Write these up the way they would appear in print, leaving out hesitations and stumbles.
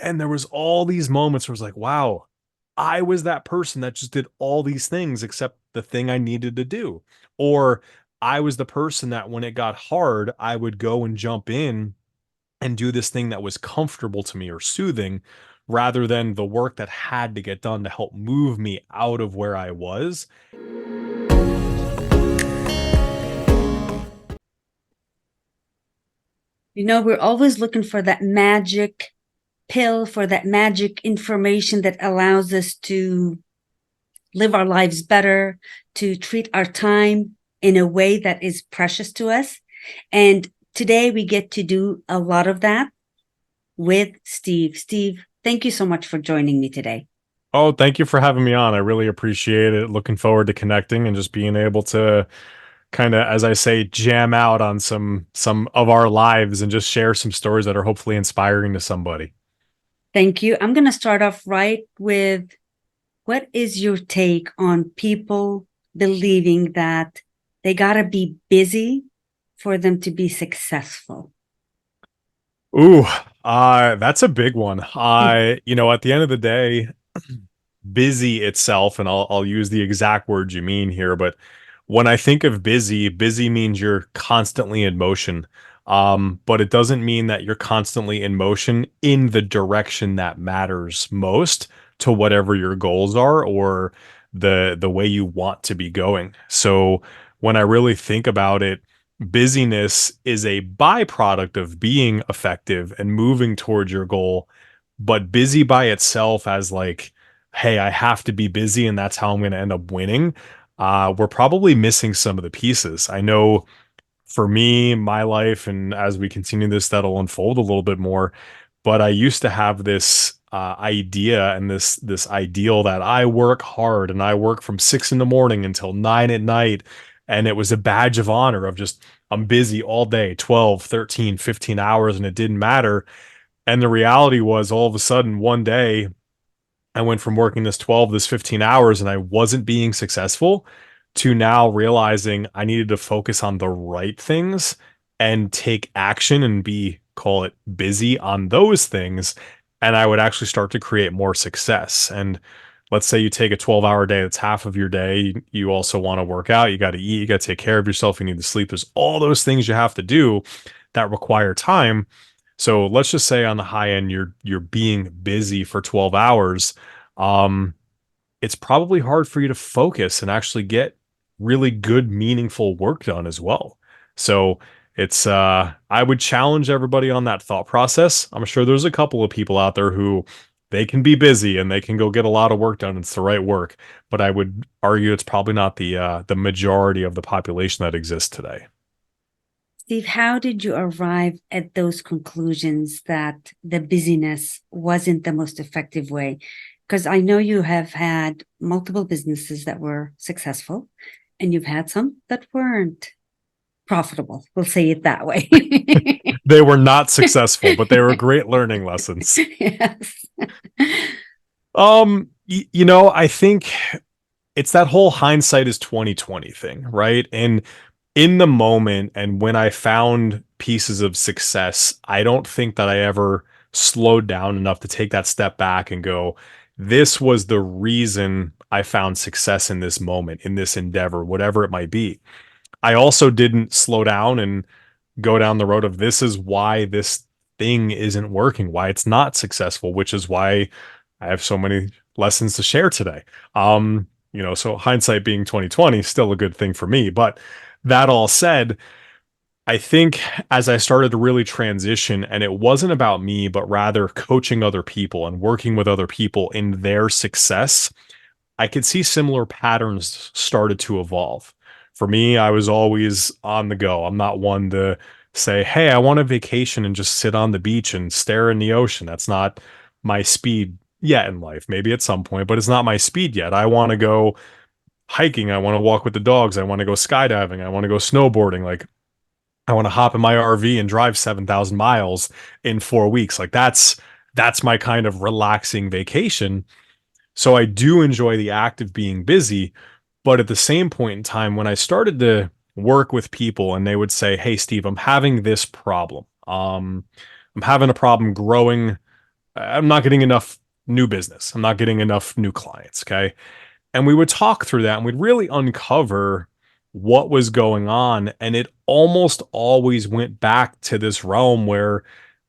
And there was all these moments where I was like, wow, I was that person that just did all these things except the thing I needed to do. Or I was the person that when it got hard, I would go and jump in and do this thing that was comfortable to me or soothing rather than the work that had to get done to help move me out of where I was. You know, we're always looking for that magic pill, for that magic information that allows us to live our lives better, to treat our time in a way that is precious to us. And today we get to do a lot of that with Steve. Steve, thank you so much for joining me today. Oh, thank you for having me on. I really appreciate it. Looking forward to connecting and just being able to kind of, as I say, jam out on some of our lives and just share some stories that are hopefully inspiring to somebody. Thank you. I'm going to start off right with, what is your take on people believing that they got to be busy for them to be successful? Ooh, that's a big one. At the end of the day, busy itself, and I'll use the exact words you mean here, but when I think of busy, busy means you're constantly in motion. But it doesn't mean that you're constantly in motion in the direction that matters most to whatever your goals are or the way you want to be going. So when I really think about it, busyness is a byproduct of being effective and moving towards your goal, but busy by itself as like, hey, I have to be busy and that's how I'm going to end up winning. We're probably missing some of the pieces. I know for me, my life, and as we continue this, that'll unfold a little bit more. But I used to have this idea and this ideal that I work hard and I work from 6 in the morning until 9 at night. And it was a badge of honor of just, I'm busy all day, 12, 13, 15 hours, and it didn't matter. And the reality was all of a sudden one day I went from working this 15 hours and I wasn't being successful to now realizing I needed to focus on the right things and take action and be, call it busy on those things. And I would actually start to create more success. And let's say you take a 12-hour day, that's half of your day. You also want to work out, you got to eat, you got to take care of yourself, you need to sleep. There's all those things you have to do that require time. So let's just say on the high end, you're being busy for 12 hours. Um, it's probably hard for you to focus and actually get really good, meaningful work done as well. So it's I would challenge everybody on that thought process. I'm sure there's a couple of people out there who they can be busy and they can go get a lot of work done. It's the right work, but I would argue it's probably not the majority of the population that exists today. Steve, how did you arrive at those conclusions that the busyness wasn't the most effective way? Because I know you have had multiple businesses that were successful, and you've had some that weren't profitable. We'll say it that way. They were not successful, but they were great learning lessons. Yes. I think it's that whole hindsight is 2020 thing, right? And in the moment and when I found pieces of success, I don't think that I ever slowed down enough to take that step back and go, this was the reason I found success in this moment, in this endeavor, whatever it might be. I also didn't slow down and go down the road of this is why this thing isn't working, why it's not successful, which is why I have so many lessons to share today. So hindsight being 2020, still a good thing for me. But that all said, I think as I started to really transition, and it wasn't about me, but rather coaching other people and working with other people in their success, I could see similar patterns started to evolve. For me, I was always on the go. I'm not one to say, hey, I want a vacation and just sit on the beach and stare in the ocean. That's not my speed yet in life. Maybe at some point, but it's not my speed yet. I want to go hiking. I want to walk with the dogs. I want to go skydiving. I want to go snowboarding. Like, I want to hop in my RV and drive 7,000 miles in 4 weeks. Like, that's my kind of relaxing vacation. So I do enjoy the act of being busy, but at the same point in time, when I started to work with people and they would say, hey, Steve, I'm having this problem. I'm having a problem growing I'm not getting enough new business. I'm not getting enough new clients. Okay. And we would talk through that and we'd really uncover what was going on. And it almost always went back to this realm where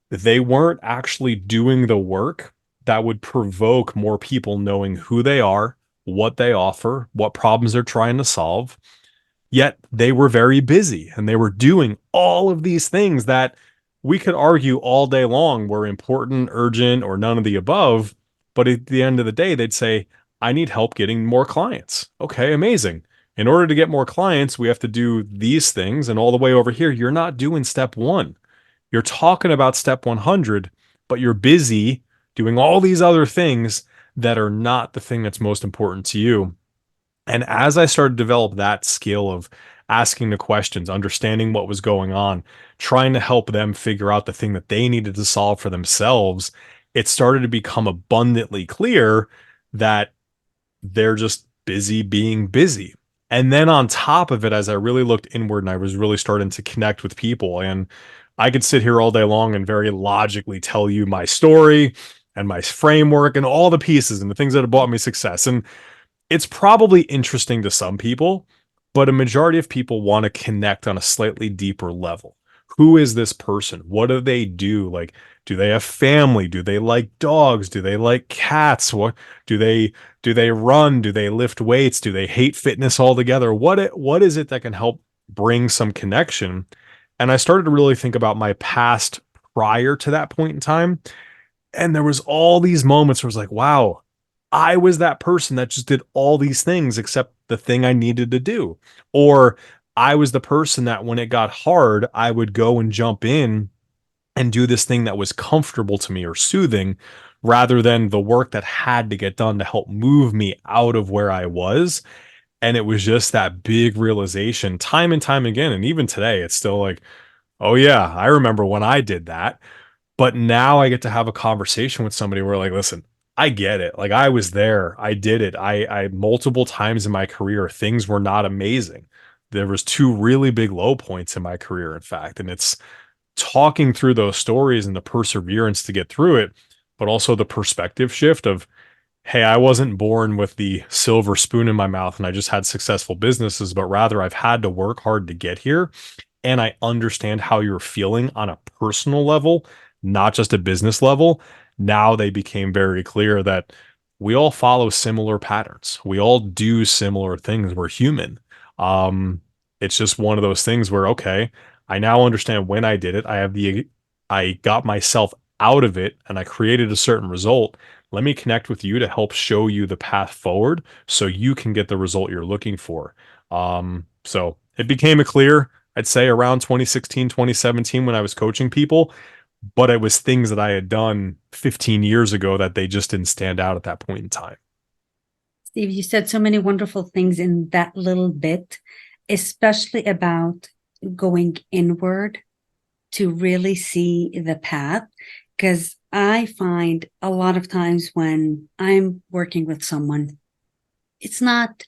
they weren't actually doing the work that would provoke more people knowing who they are, what they offer, what problems they're trying to solve. Yet they were very busy and they were doing all of these things that we could argue all day long were important, urgent, or none of the above. But at the end of the day, they'd say, I need help getting more clients. Okay, amazing. In order to get more clients, we have to do these things. And all the way over here, you're not doing step one. You're talking about step 100, but you're busy doing all these other things that are not the thing that's most important to you. And as I started to develop that skill of asking the questions, understanding what was going on, trying to help them figure out the thing that they needed to solve for themselves, it started to become abundantly clear that they're just busy being busy. And then on top of it, as I really looked inward and I was really starting to connect with people, and I could sit here all day long and very logically tell you my story and my framework and all the pieces and the things that have brought me success. And it's probably interesting to some people, but a majority of people want to connect on a slightly deeper level. Who is this person? What do they do? Like, do they have family? Do they like dogs? Do they like cats? What do they run? Do they lift weights? Do they hate fitness altogether? What is it that can help bring some connection? And I started to really think about my past prior to that point in time. And there was all these moments where I was like, wow, I was that person that just did all these things except the thing I needed to do. Or I was the person that when it got hard, I would go and jump in and do this thing that was comfortable to me or soothing rather than the work that had to get done to help move me out of where I was. And it was just that big realization time and time again. And even today, it's still like, oh, yeah, I remember when I did that. But now I get to have a conversation with somebody where like, listen, I get it. Like I was there. I did it. I multiple times in my career, things were not amazing. There was two really big low points in my career, in fact. And it's talking through those stories and the perseverance to get through it, but also the perspective shift of, hey, I wasn't born with the silver spoon in my mouth and I just had successful businesses, but rather I've had to work hard to get here and I understand how you're feeling on a personal level, not just a business level. Now they became very clear that we all follow similar patterns. We all do similar things. We're human. Um, it's just one of those things where, okay, I now understand when I did it. I got myself out of it and I created a certain result. Let me connect with you to help show you the path forward so you can get the result you're looking for. So it became a clear, I'd say around 2016, 2017 when I was coaching people, but it was things that I had done 15 years ago that they just didn't stand out at that point in time. Steve, you said so many wonderful things in that little bit, especially about going inward to really see the path. Because I find a lot of times when I'm working with someone, it's not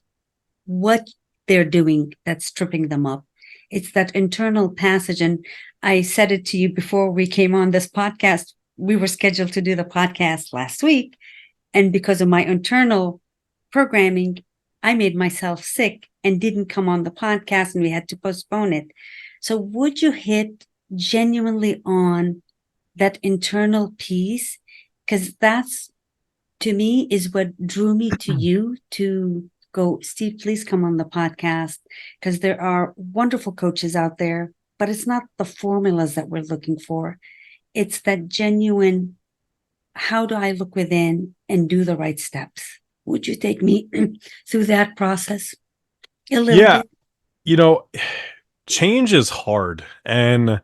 what they're doing that's tripping them up. It's that internal passage. And I said it to you before we came on this podcast. We were scheduled to do the podcast last week. And because of my internal programming, I made myself sick and didn't come on the podcast and we had to postpone it. So would you hit genuinely on that internal piece? Because that's, to me, is what drew me to you to go, Steve, please come on the podcast, because there are wonderful coaches out there, but it's not the formulas that we're looking for. It's that genuine, how do I look within and do the right steps? Would you take me through that process a little Yeah, bit? you know, change is hard. And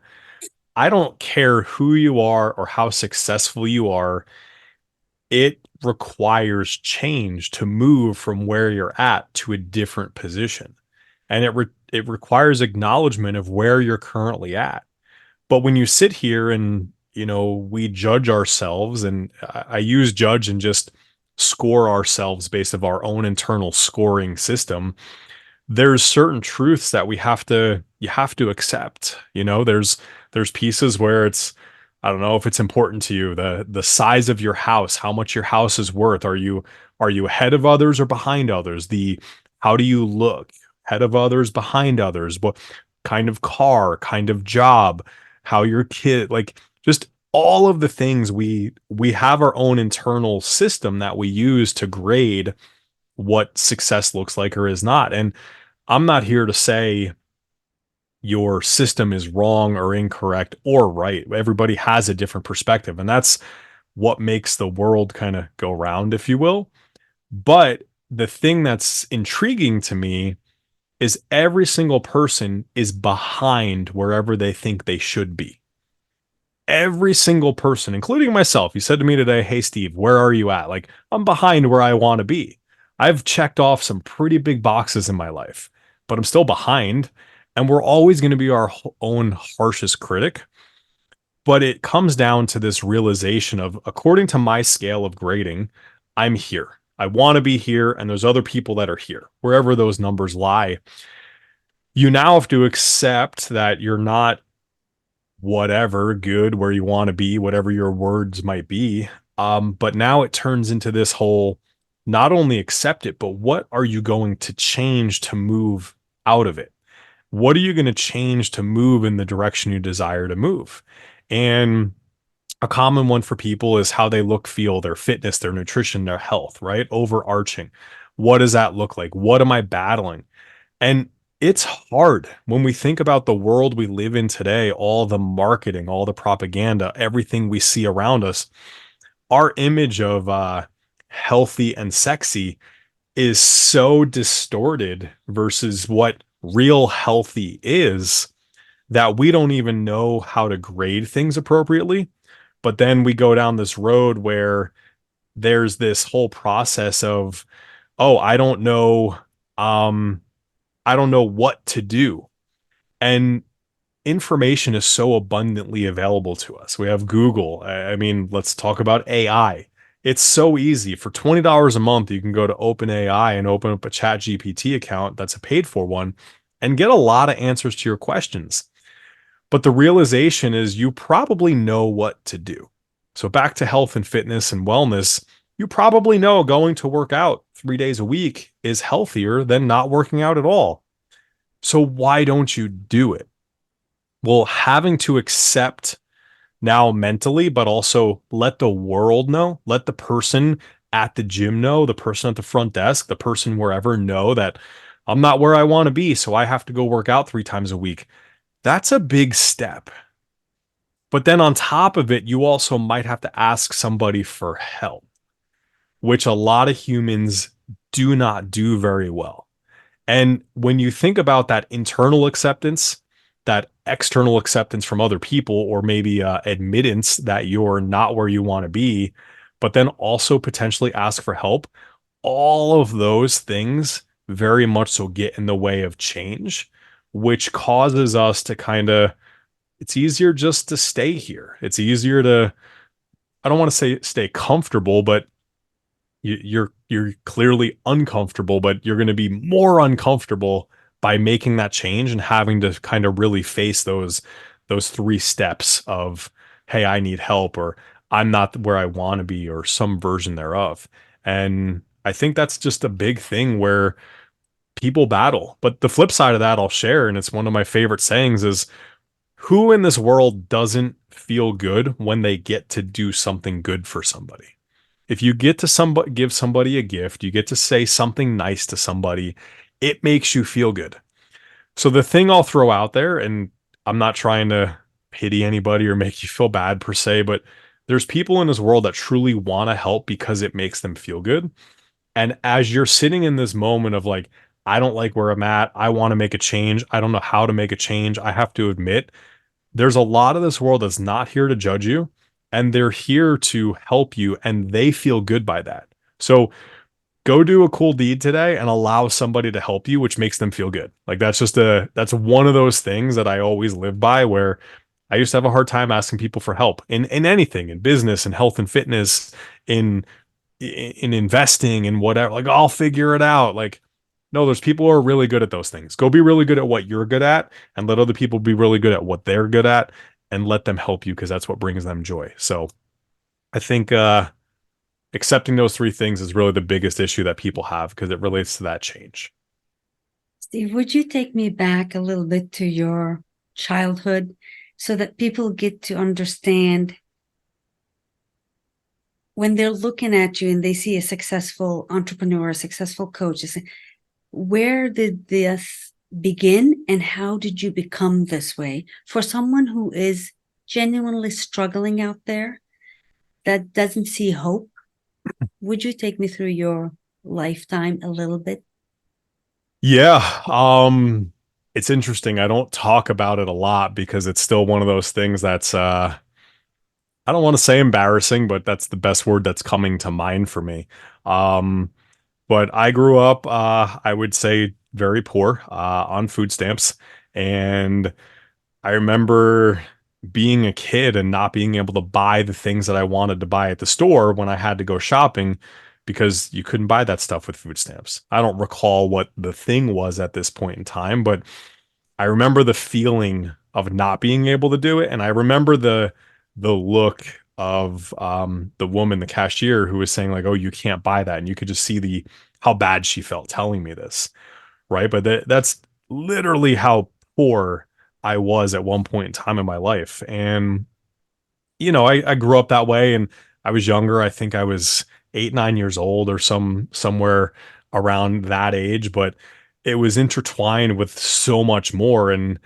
I don't care who you are or how successful you are, it requires change to move from where you're at to a different position. And it requires acknowledgement of where you're currently at. But when you sit here and, we judge ourselves, and I use judge and just score ourselves based of our own internal scoring system, there's certain truths that you have to accept. There's pieces where it's I don't know if it's important to you, the size of your house, how much your house is worth. Are you ahead of others or behind others? The how do you look? Ahead of others, behind others? What kind of car, kind of job, how your kid, like just all of the things we have our own internal system that we use to grade what success looks like or is not. And I'm not here to say your system is wrong or incorrect or right. Everybody has a different perspective, and that's what makes the world kind of go round, if you will. But the thing that's intriguing to me is every single person is behind wherever they think they should be. Every single person, including myself. You said to me today, "Hey, Steve, where are you at?" Like, I'm behind where I want to be. I've checked off some pretty big boxes in my life, but I'm still behind. And we're always going to be our own harshest critic. But it comes down to this realization of, according to my scale of grading, I'm here. I want to be here, and there's other people that are here, wherever those numbers lie. You now have to accept that you're not whatever good where you want to be, whatever your words might be. But now it turns into this whole not only accept it, but what are you going to change to move out of it? What are you going to change to move in the direction you desire to move? And a common one for people is how they look, feel, their fitness, their nutrition, their health, right? Overarching. What does that look like? What am I battling? And it's hard when we think about the world we live in today, all the marketing, all the propaganda, everything we see around us. Our image of healthy and sexy is so distorted versus what real healthy is that we don't even know how to grade things appropriately. But then we go down this road where there's this whole process of, oh, um, I don't know what to do. And information is so abundantly available to us. We have Google. I mean, let's talk about AI. It's so easy. For $20 a month, you can go to OpenAI and open up a Chat GPT account that's a paid for one and get a lot of answers to your questions. But the realization is you probably know what to do. So back to health and fitness and wellness, you probably know going to work out 3 days a week is healthier than not working out at all. So why don't you do it? Well, having to accept now mentally, but also let the world know, let the person at the gym know, the person at the front desk, the person wherever know that I'm not where I want to be, so I have to go work out 3 times a week. That's a big step. But then on top of it, you also might have to ask somebody for help, which a lot of humans do not do very well. And when you think about that internal acceptance, that external acceptance from other people, or maybe admittance that you're not where you want to be, but then also potentially ask for help, all of those things very much so get in the way of change, which causes us to kind of, it's easier just to stay here. It's easier to, I don't want to say stay comfortable, but you're clearly uncomfortable, but you're going to be more uncomfortable by making that change and having to kind of really face those 3 steps of, hey, I need help, or I'm not where I want to be, or some version thereof. And I think that's just a big thing where people battle. But the flip side of that I'll share, and it's one of my favorite sayings, is who in this world doesn't feel good when they get to do something good for somebody? If you get to give somebody a gift, you get to say something nice to somebody, it makes you feel good. So the thing I'll throw out there, and I'm not trying to pity anybody or make you feel bad per se, but there's people in this world that truly want to help because it makes them feel good. And as you're sitting in this moment of like, I don't like where I'm at, I want to make a change, I don't know how to make a change, I have to admit, there's a lot of this world that's not here to judge you, and they're here to help you, and they feel good by that. So go do a cool deed today and allow somebody to help you, which makes them feel good. Like that's one of those things that I always live by, where I used to have a hard time asking people for help in anything, in business and health and fitness, in in investing and whatever. Like, I'll figure it out. Like, no, there's people who are really good at those things. Go be really good at what you're good at and let other people be really good at what they're good at. and let them help you because that's what brings them joy. So I think accepting those three things is really the biggest issue that people have because it relates to that change. Steve, would you take me back a little bit to your childhood so that people get to understand when they're looking at you and they see a successful entrepreneur, a successful coach, they say, where did this begin and how did you become this way? For someone who is genuinely struggling out there that doesn't see hope, would you take me through your lifetime a little bit? Yeah, it's interesting. I don't talk about it a lot because it's still one of those things that's I don't want to say embarrassing, but that's the best word that's coming to mind for me. Um, but I grew up, I would say, very poor on food stamps. And I remember being a kid and not being able to buy the things that I wanted to buy at the store when I had to go shopping because you couldn't buy that stuff with food stamps. I don't recall what the thing was at this point in time, but I remember the feeling of not being able to do it, and I remember the look of the woman, the cashier, who was saying like, "Oh, you can't buy that," and you could just see the how bad she felt telling me this, right? But that's literally how poor I was at one point in time in my life, and I grew up that way and I was younger. I think I was 8, 9 years old or somewhere around that age, but it was intertwined with so much more. And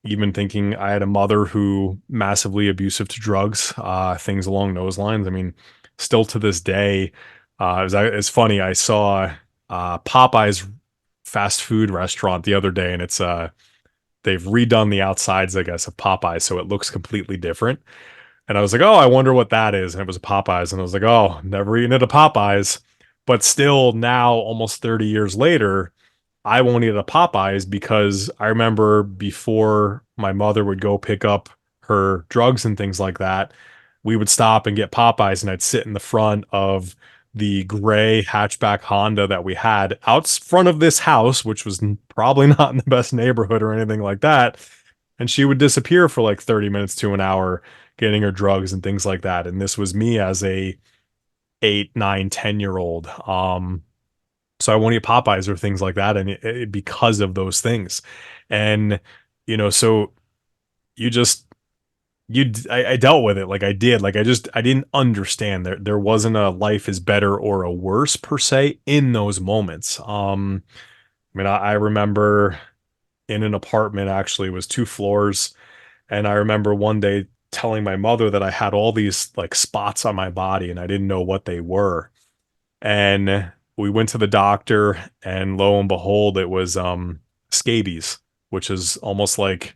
even thinking I had a mother who massively abusive to drugs, things along those lines. I mean, still to this day, it's funny. I saw Popeye's fast food restaurant the other day, and they've redone the outsides, I guess, of Popeyes, so it looks completely different. And I was like, oh, I wonder what that is. And it was a Popeyes. And I was like, oh, never eaten at a Popeyes. But still, now, almost 30 years later, I won't eat at a Popeyes because I remember before my mother would go pick up her drugs and things like that, we would stop and get Popeyes, and I'd sit in the front of the gray hatchback Honda that we had out front of this house, which was probably not in the best neighborhood or anything like that. And she would disappear for like 30 minutes to an hour getting her drugs and things like that. And this was me as a 8, 9, 10 year old. So I won't eat Popeyes or things like that. And because of those things. And, so you just, I dealt with it like I did. Like I didn't understand there wasn't a life is better or a worse per se in those moments. I mean, I remember in an apartment, actually, it was 2 floors. And I remember one day telling my mother that I had all these like spots on my body and I didn't know what they were. And we went to the doctor, and lo and behold, it was scabies, which is almost like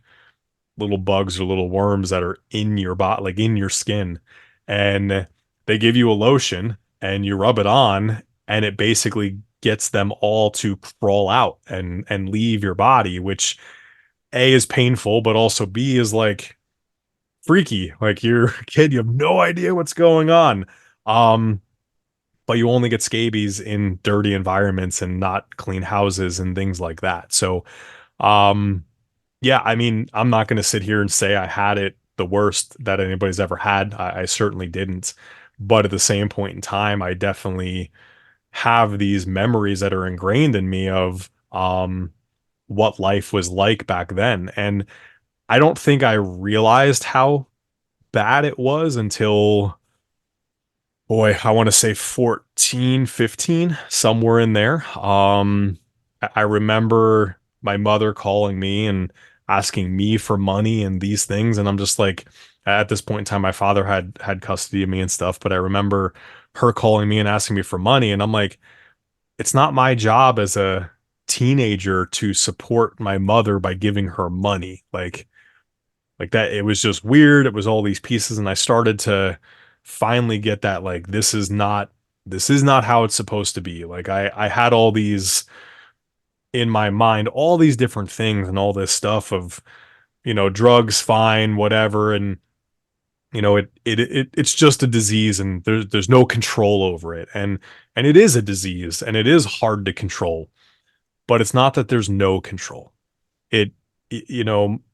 little bugs or little worms that are in your body, like in your skin. And they give you a lotion and you rub it on, and it basically gets them all to crawl out and leave your body, which A is painful, but also B is like freaky. Like you're a kid, you have no idea what's going on. Um, but you only get scabies in dirty environments and not clean houses and things like that. So, um, yeah, I mean, I'm not going to sit here and say I had it the worst that anybody's ever had. I certainly didn't. But at the same point in time, I definitely have these memories that are ingrained in me of what life was like back then. And I don't think I realized how bad it was until, boy, I want to say 14, 15, somewhere in there. I remember my mother calling me and asking me for money and these things. And I'm just like, at this point in time, my father had custody of me and stuff, but I remember her calling me and asking me for money. And I'm like, it's not my job as a teenager to support my mother by giving her money. Like that, it was just weird. It was all these pieces, and I started to finally get that like this is not how it's supposed to be. Like I had all these in my mind, all these different things and all this stuff of, drugs fine, whatever, and it's just a disease, and there's no control over it. And it is a disease, and it is hard to control, but it's not that there's no control. It,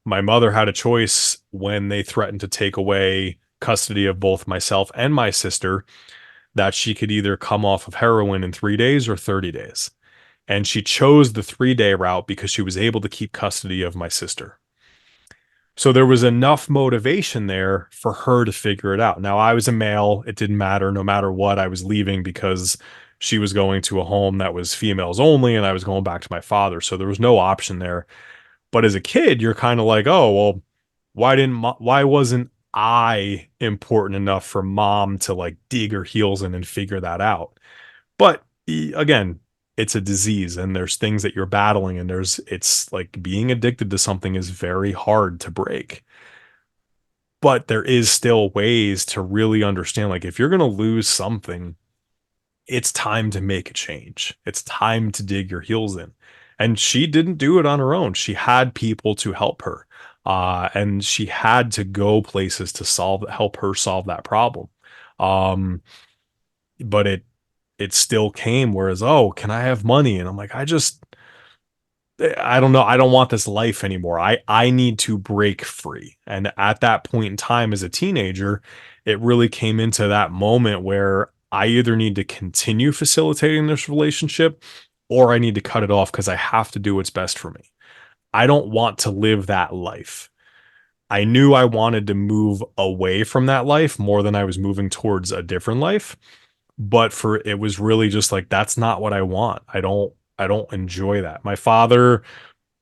my mother had a choice when they threatened to take away custody of both myself and my sister, that she could either come off of heroin in 3 days or 30 days. And she chose the 3 day route because she was able to keep custody of my sister. So there was enough motivation there for her to figure it out. Now, I was a male. It didn't matter. No matter what, I was leaving because she was going to a home that was females only, and I was going back to my father. So there was no option there. But as a kid, you're kind of like, oh, well, why wasn't I important enough for mom to like dig her heels in and figure that out? But again, it's a disease and there's things that you're battling, and it's like being addicted to something is very hard to break. But there is still ways to really understand, like, if you're going to lose something, it's time to make a change. It's time to dig your heels in. And she didn't do it on her own. She had people to help her. And she had to go places to help her solve that problem. Um, but it still came, whereas, oh, can I have money? And I'm like, I don't know. I don't want this life anymore. I need to break free. And at that point in time as a teenager, it really came into that moment where I either need to continue facilitating this relationship or I need to cut it off because I have to do what's best for me. I don't want to live that life. I knew I wanted to move away from that life more than I was moving towards a different life. But for it was really just like, that's not what I want. I don't enjoy that. My father,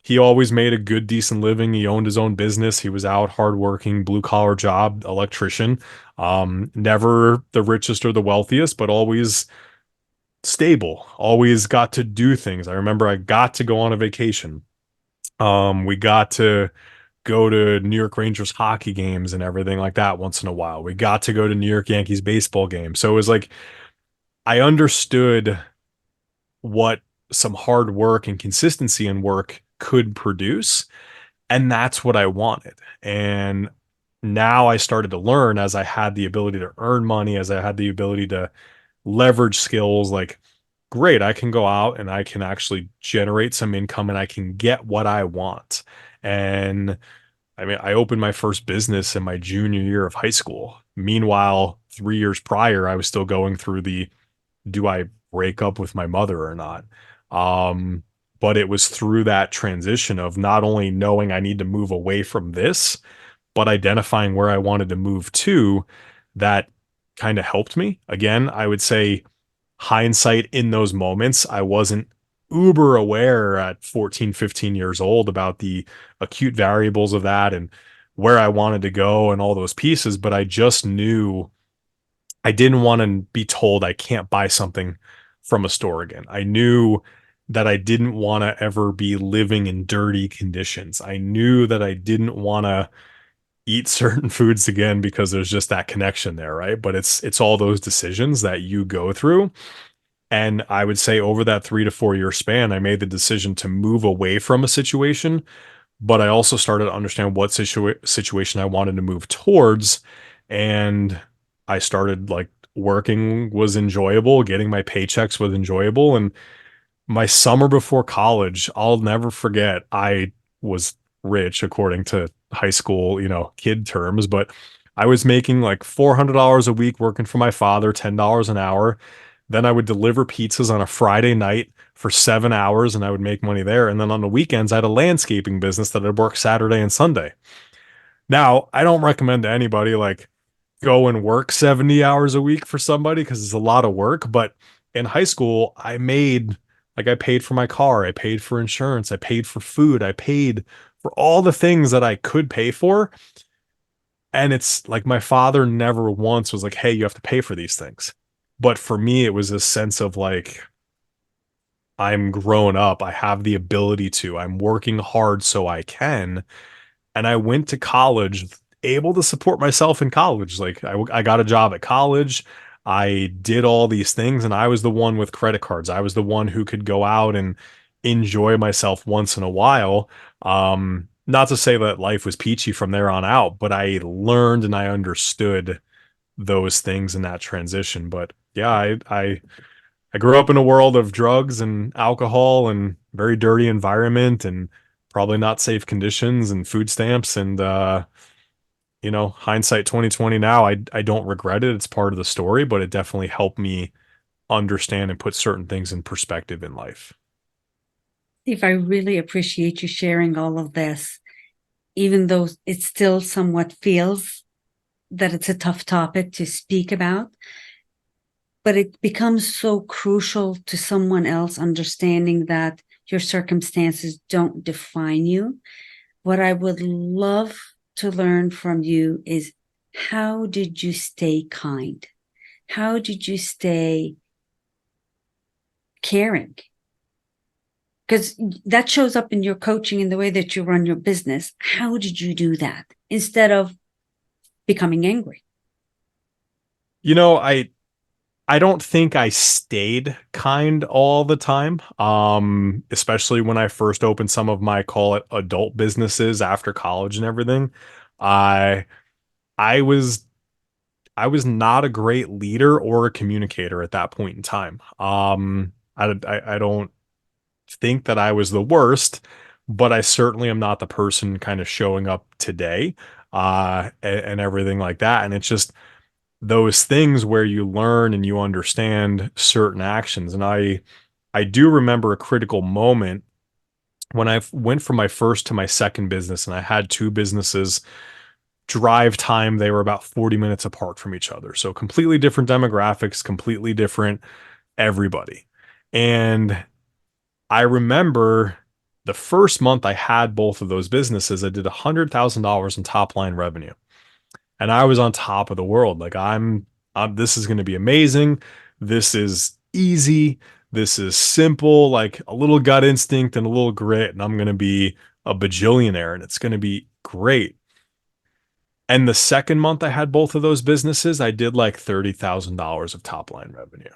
he always made a good, decent living. He owned his own business. He was out hardworking, blue collar job, electrician. Never the richest or the wealthiest, but always stable. Always got to do things. I remember I got to go on a vacation. We got to go to New York Rangers hockey games and everything like that once in a while. We got to go to New York Yankees baseball games. So it was like I understood what some hard work and consistency in work could produce. And that's what I wanted. And now I started to learn as I had the ability to earn money, as I had the ability to leverage skills like, great, I can go out and I can actually generate some income and I can get what I want. And I mean, I opened my first business in my junior year of high school. Meanwhile, 3 years prior, I was still going through the do I break up with my mother or not? Um, but it was through that transition of not only knowing I need to move away from this, but identifying where I wanted to move to that kind of helped me. Again, I would say hindsight in those moments, I wasn't uber aware at 14, 15 years old about the acute variables of that and where I wanted to go and all those pieces, but I just knew I didn't want to be told I can't buy something from a store again. I knew that I didn't want to ever be living in dirty conditions. I knew that I didn't want to eat certain foods again because there's just that connection there, right? But it's all those decisions that you go through. And I would say over that 3 to 4 year span, I made the decision to move away from a situation, but I also started to understand what situation I wanted to move towards. And I started like working was enjoyable, getting my paychecks was enjoyable. And my summer before college, I'll never forget. I was rich according to high school, kid terms, but I was making like $400 a week working for my father, $10 an hour. Then I would deliver pizzas on a Friday night for 7 hours and I would make money there. And then on the weekends, I had a landscaping business that I'd work Saturday and Sunday. Now, I don't recommend to anybody like go and work 70 hours a week for somebody because it's a lot of work. But in high school, I paid for my car, I paid for insurance, I paid for food, I paid for all the things that I could pay for. And it's like my father never once was like, hey, you have to pay for these things. But for me, it was a sense of like, I'm grown up. I have the ability to. I'm working hard so I can. And I went to college able to support myself in college. Like I got a job at college. I did all these things and I was the one with credit cards. I was the one who could go out and enjoy myself once in a while. Not to say that life was peachy from there on out, but I learned and I understood those things in that transition. But yeah, I grew up in a world of drugs and alcohol and very dirty environment and probably not safe conditions and food stamps and hindsight 2020 now, I don't regret it. It's part of the story, but it definitely helped me understand and put certain things in perspective in life. Steve, I really appreciate you sharing all of this, even though it still somewhat feels that it's a tough topic to speak about, but it becomes so crucial to someone else understanding that your circumstances don't define you. What I would love to learn from you is, how did you stay kind? How did you stay caring? Because that shows up in your coaching, in the way that you run your business. How did you do that instead of becoming angry? You know, I don't think I stayed kind all the time. Especially when I first opened some of my, call it, adult businesses after college and everything. I I was I was not a great leader or a communicator at that point in time. I don't think that I was the worst, but I certainly am not the person kind of showing up today, and everything like that. And it's just those things where you learn and you understand certain actions. And I do remember a critical moment when I went from my first to my second business, and I had two businesses. Drive time, they were about 40 minutes apart from each other. So completely different demographics, completely different everybody. And I remember the first month I had both of those businesses, I did $100,000 in top line revenue. And I was on top of the world. Like this is going to be amazing. This is easy. This is simple, like a little gut instinct and a little grit. And I'm going to be a bajillionaire and it's going to be great. And the second month I had both of those businesses, I did like $30,000 of top line revenue.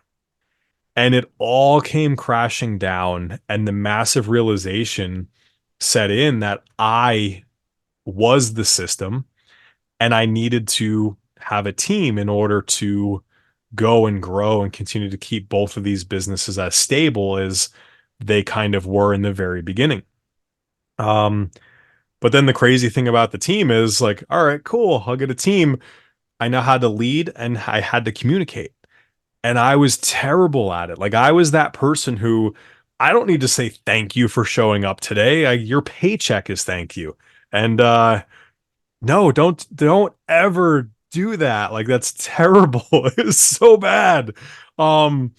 And it all came crashing down. And the massive realization set in that I was the system and I needed to have a team in order to go and grow and continue to keep both of these businesses as stable as they kind of were in the very beginning. Um, but then the crazy thing about the team is like, all right, cool, I'll get a team. I know how to lead and I had to communicate. And I was terrible at it. Like I was that person who I don't need to say thank you for showing up today. Your paycheck is thank you. And no, don't ever do that. Like that's terrible. It's so bad. Um,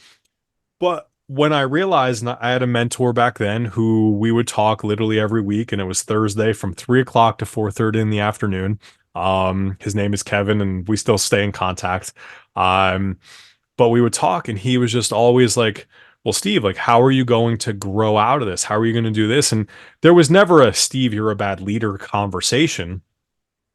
but when I realized, and I had a mentor back then who we would talk literally every week, and it was Thursday from 3 o'clock to 4:30 in the afternoon. His name is Kevin, and we still stay in contact. Um, but we would talk, and he was just always like, well, Steve, like, how are you going to grow out of this? How are you going to do this? And there was never a Steve, you're a bad leader conversation,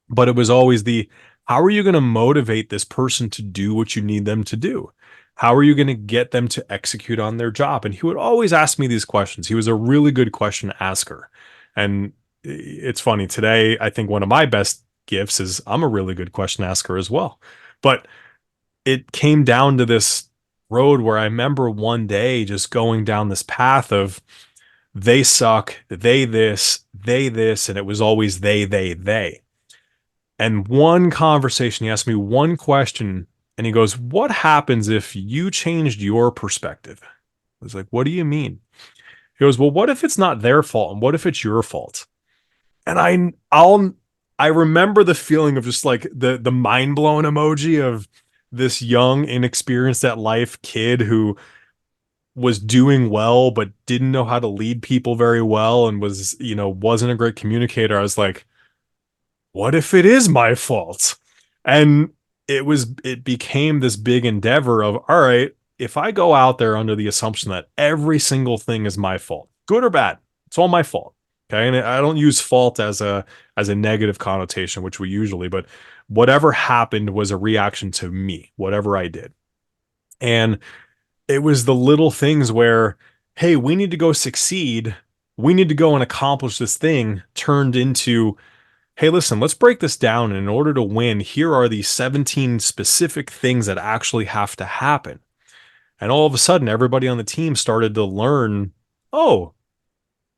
but it was always the, how are you going to motivate this person to do what you need them to do? How are you going to get them to execute on their job? And he would always ask me these questions. He was a really good question asker. And it's funny today, I think one of my best gifts is I'm a really good question asker as well. But it came down to this road where I remember one day just going down this path of they suck, they this, and it was always they. And one conversation, he asked me one question and he goes, what happens if you changed your perspective? I was like, what do you mean? He goes, well, what if it's not their fault? And what if it's your fault? And I remember the feeling of just like the mind blown emoji of this young, inexperienced at life kid who was doing well, but didn't know how to lead people very well and was, wasn't a great communicator. I was like, what if it is my fault? And it became this big endeavor of, all right, if I go out there under the assumption that every single thing is my fault, good or bad, it's all my fault. Okay. And I don't use fault as a negative connotation, which we usually, but whatever happened was a reaction to me, whatever I did. And it was the little things where, hey, we need to go succeed. We need to go and accomplish this thing turned into, hey, listen, let's break this down. And in order to win, here are these 17 specific things that actually have to happen. And all of a sudden, everybody on the team started to learn, oh,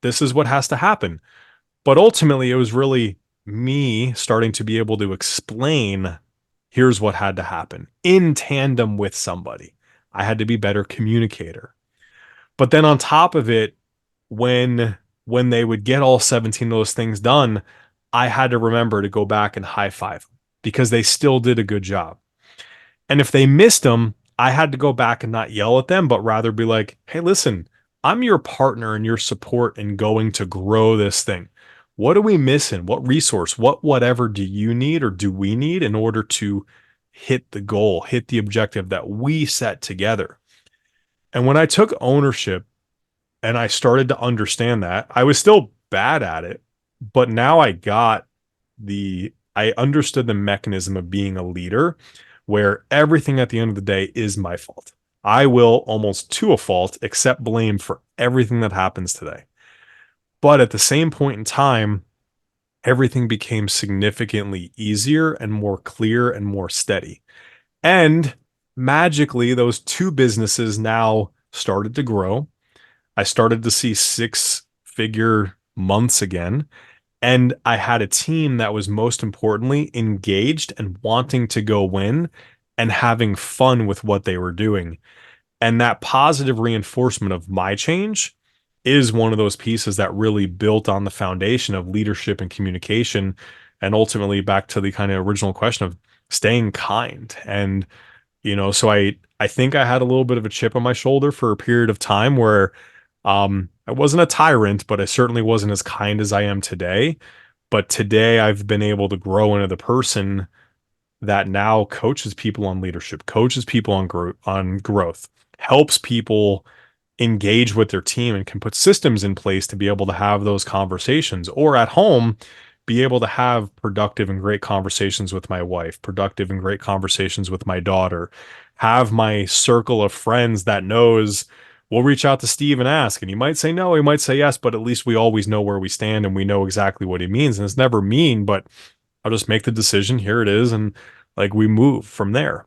this is what has to happen. But ultimately, it was really me starting to be able to explain, here's what had to happen in tandem with somebody. I had to be better communicator. But then on top of it, when when they would get all 17 of those things done, I had to remember to go back and high five them because they still did a good job. And if they missed them, I had to go back and not yell at them, but rather be like, hey, listen, I'm your partner and your support in going to grow this thing. What are we missing? What resource, whatever do you need or do we need in order to hit the goal, hit the objective that we set together? And when I took ownership and I started to understand that, I was still bad at it, but now I understood the mechanism of being a leader where everything at the end of the day is my fault. I will almost to a fault accept blame for everything that happens today. But at the same point in time, everything became significantly easier and more clear and more steady. And magically, those two businesses now started to grow. I started to see six-figure months again. And I had a team that was most importantly engaged and wanting to go win and having fun with what they were doing. And that positive reinforcement of my change is one of those pieces that really built on the foundation of leadership and communication. And ultimately, back to the kind of original question of staying kind. And, so I think I had a little bit of a chip on my shoulder for a period of time where I wasn't a tyrant, but I certainly wasn't as kind as I am today. But today I've been able to grow into the person that now coaches people on leadership, coaches people on growth, helps people engage with their team and can put systems in place to be able to have those conversations, or at home be able to have productive and great conversations with my wife, productive and great conversations with my daughter, have my circle of friends that knows we'll reach out to Steve and ask, and he might say no, he might say yes, but at least we always know where we stand and we know exactly what he means. And it's never mean, but I'll just make the decision. Here it is. And like we move from there.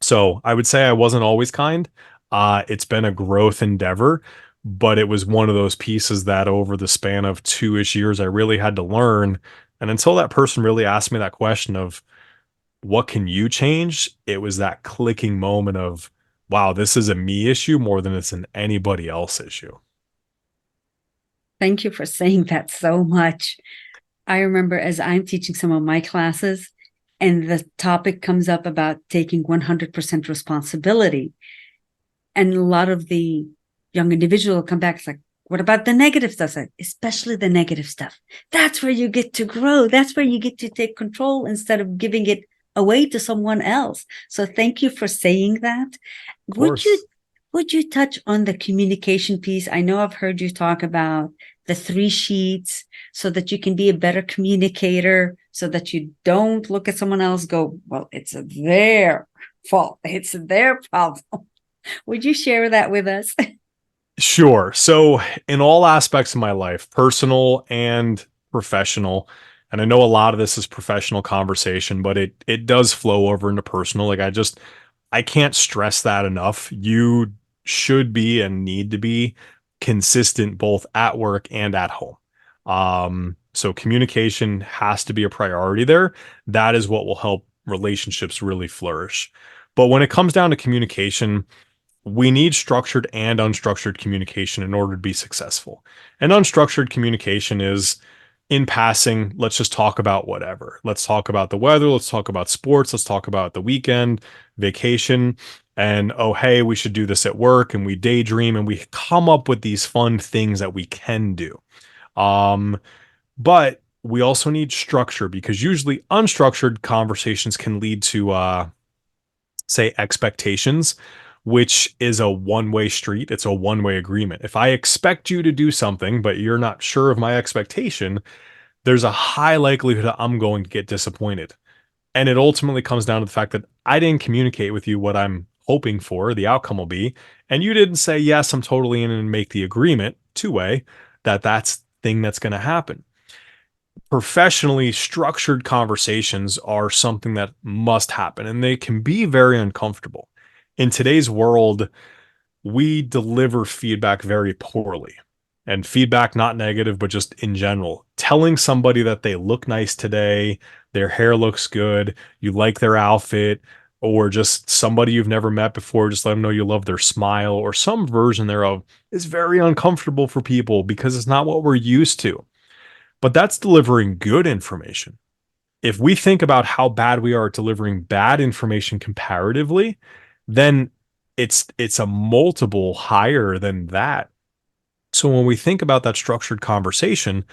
So I would say I wasn't always kind. It's been a growth endeavor, but it was one of those pieces that over the span of 2-ish years, I really had to learn. And until that person really asked me that question of what can you change? It was that clicking moment of, wow, this is a me issue more than it's an anybody else issue. Thank you for saying that so much. I remember as I'm teaching some of my classes and the topic comes up about taking 100% responsibility. And a lot of the young individual will come back, it's like, what about the negative stuff? Like, especially the negative stuff. That's where you get to grow. That's where you get to take control instead of giving it away to someone else. So thank you for saying that. Of Would course. you touch on the communication piece? I know I've heard you talk about the 3 sheets so that you can be a better communicator, so that you don't look at someone else, go, well, it's their fault. It's their problem. Would you share that with us? Sure. So, in all aspects of my life, personal and professional, and I know a lot of this is professional conversation, but it does flow over into personal. Like I can't stress that enough. You should be and need to be consistent both at work and at home. So communication has to be a priority there. That is what will help relationships really flourish. But when it comes down to communication, we need structured and unstructured communication in order to be successful. And unstructured communication is in passing, let's just talk about whatever. Let's talk about the weather. Let's talk about sports. Let's talk about the weekend, vacation. And oh, hey, we should do this at work. And we daydream and we come up with these fun things that we can do. But we also need structure because usually unstructured conversations can lead to, say, expectations, which is a one-way street. It's a one-way agreement. If I expect you to do something, but you're not sure of my expectation, there's a high likelihood that I'm going to get disappointed. And it ultimately comes down to the fact that I didn't communicate with you what I'm hoping for, the outcome will be, and you didn't say, yes, I'm totally in and make the agreement two-way that that's thing that's going to happen. Professionally structured conversations are something that must happen and they can be very uncomfortable. In today's world, we deliver feedback very poorly. and feedback, not negative, but just in general. Telling somebody that they look nice today, their hair looks good, you like their outfit, or just somebody you've never met before, just let them know you love their smile or some version thereof is very uncomfortable for people because it's not what we're used to. But that's delivering good information. If we think about how bad we are at delivering bad information comparatively, then it's a multiple higher than that. So when we think about that structured conversation,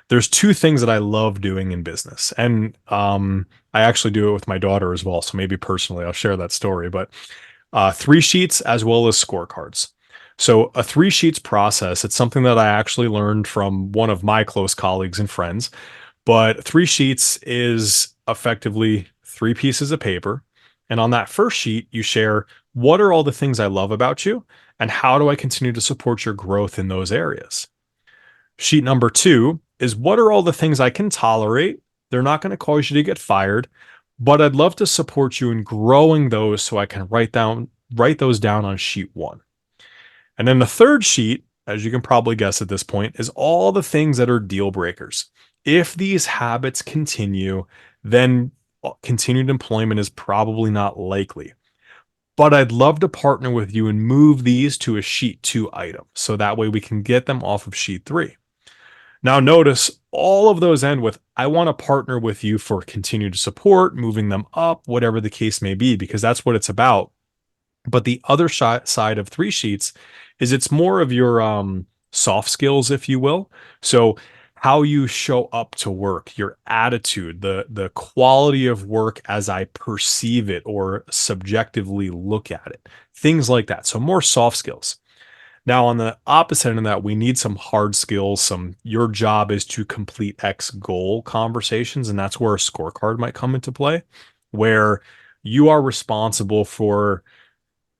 there's two things that I love doing in business. And I actually do it with my daughter as well. So maybe personally, I'll share that story. But three sheets as well as scorecards. So a three sheets process, it's something that I actually learned from one of my close colleagues and friends. But three sheets is effectively three pieces of paper. And on that first sheet, you share what are all the things I love about you and how do I continue to support your growth in those areas. Sheet number two is what are all the things I can tolerate? They're not going to cause you to get fired, but I'd love to support you in growing those so I can write those down on sheet one. And then the third sheet, as you can probably guess at this point, is all the things that are deal breakers. If these habits continue, then continued employment is probably not likely. But I'd love to partner with you and move these to a sheet two item. So that way we can get them off of sheet three. Now, notice all of those end with I want to partner with you for continued support, moving them up, whatever the case may be, because that's what it's about. But the other side of three sheets is it's more of your soft skills, if you will. So how you show up to work, your attitude, the quality of work as I perceive it or subjectively look at it, things like that. So more soft skills. Now, on the opposite end of that, we need some hard skills. Some your job is to complete X goal conversations, and that's where a scorecard might come into play, where you are responsible for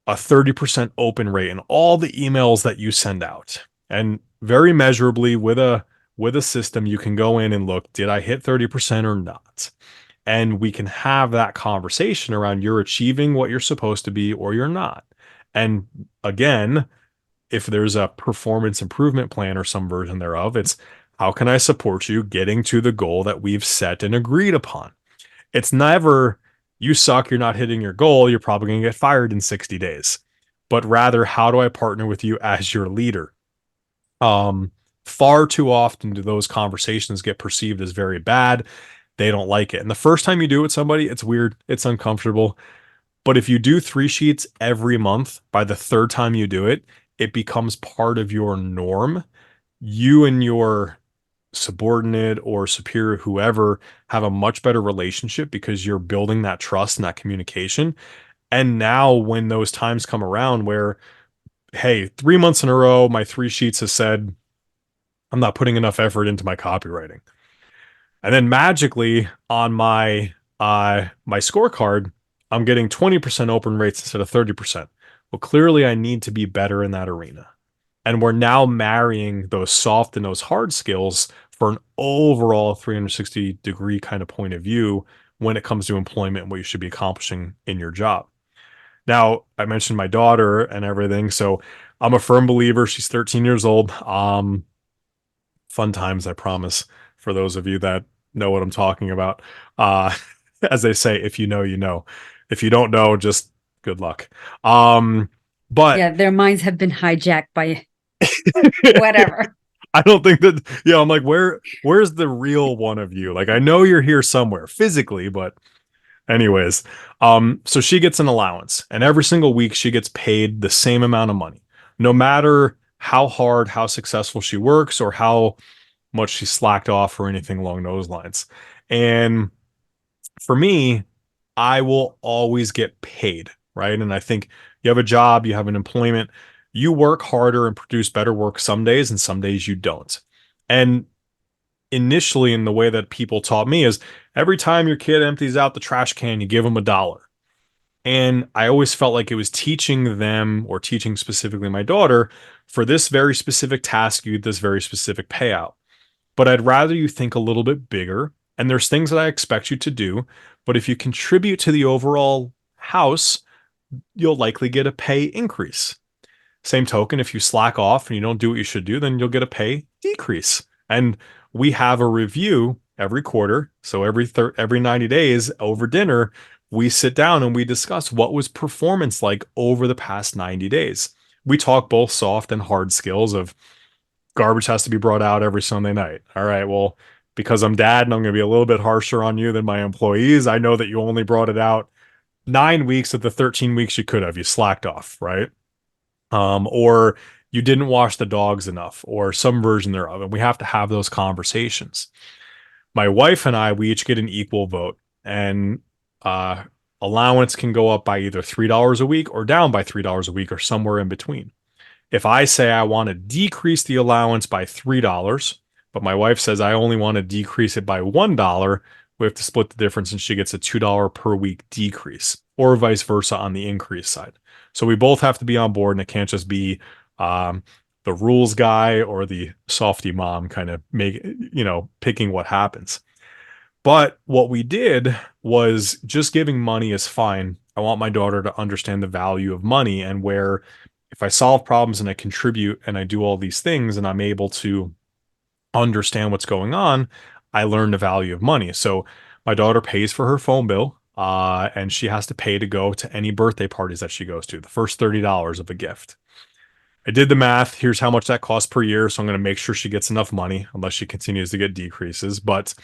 a 30% open rate in all the emails that you send out. And very measurably with a system, you can go in and look, did I hit 30% or not? And we can have that conversation around you're achieving what you're supposed to be or you're not. And again, if there's a performance improvement plan or some version thereof, it's how can I support you getting to the goal that we've set and agreed upon? It's never you suck, you're not hitting your goal, you're probably going to get fired in 60 days. But rather, how do I partner with you as your leader? Far too often do those conversations get perceived as very bad. They don't like it. And the first time you do it with somebody, it's weird, it's uncomfortable. But if you do three sheets every month, by the third time you do it, it becomes part of your norm. You and your subordinate or superior, whoever, have a much better relationship because you're building that trust and that communication. And now, when those times come around where, hey, 3 months in a row, my three sheets has said, I'm not putting enough effort into my copywriting. And then magically on my scorecard, I'm getting 20% open rates instead of 30%. Well, clearly I need to be better in that arena. And we're now marrying those soft and those hard skills for an overall 360-degree kind of point of view when it comes to employment and what you should be accomplishing in your job. Now, I mentioned my daughter and everything, so I'm a firm believer. She's 13 years old. Fun times, I promise, for those of you that know what I'm talking about. Uh, as they say, if you know, you know. If you don't know, just good luck. But Yeah, their minds have been hijacked by whatever. I don't think that, I'm like, where's the real one of you? Like, I know you're here somewhere physically, but anyways, so she gets an allowance, and every single week she gets paid the same amount of money, no matter how hard, how successful she works, or how much she slacked off or anything along those lines. And for me, I will always get paid, right? And I think you have a job, you have an employment, you work harder and produce better work some days, and some days you don't. And initially, in the way that people taught me, is every time your kid empties out the trash can, you give them $1. And I always felt like it was teaching them, or teaching specifically my daughter, for this very specific task, you get this very specific payout. But I'd rather you think a little bit bigger. And there's things that I expect you to do. But if you contribute to the overall house, you'll likely get a pay increase. Same token, if you slack off and you don't do what you should do, then you'll get a pay decrease. And we have a review every quarter. So every 90 days over dinner, we sit down and we discuss what was performance like over the past 90 days. We talk both soft and hard skills of garbage has to be brought out every Sunday night. All right, well, because I'm dad and I'm going to be a little bit harsher on you than my employees, I know that you only brought it out 9 weeks of the 13 weeks you could have. You slacked off, right? Or you didn't wash the dogs enough, or some version thereof. And we have to have those conversations. My wife and I, we each get an equal vote, and uh, allowance can go up by either $3 a week or down by $3 a week or somewhere in between. If I say I want to decrease the allowance by $3, but my wife says I only want to decrease it by $1, we have to split the difference and she gets a $2 per week decrease, or vice versa on the increase side. So we both have to be on board, and it can't just be um, the rules guy or the softy mom kind of picking what happens. But what we did was just giving money is fine. I want my daughter to understand the value of money, and where if I solve problems and I contribute and I do all these things and I'm able to understand what's going on, I learn the value of money. So my daughter pays for her phone bill, and she has to pay to go to any birthday parties that she goes to, the first $30 of a gift. I did the math. Here's how much that costs per year. So I'm going to make sure she gets enough money, unless she continues to get decreases. But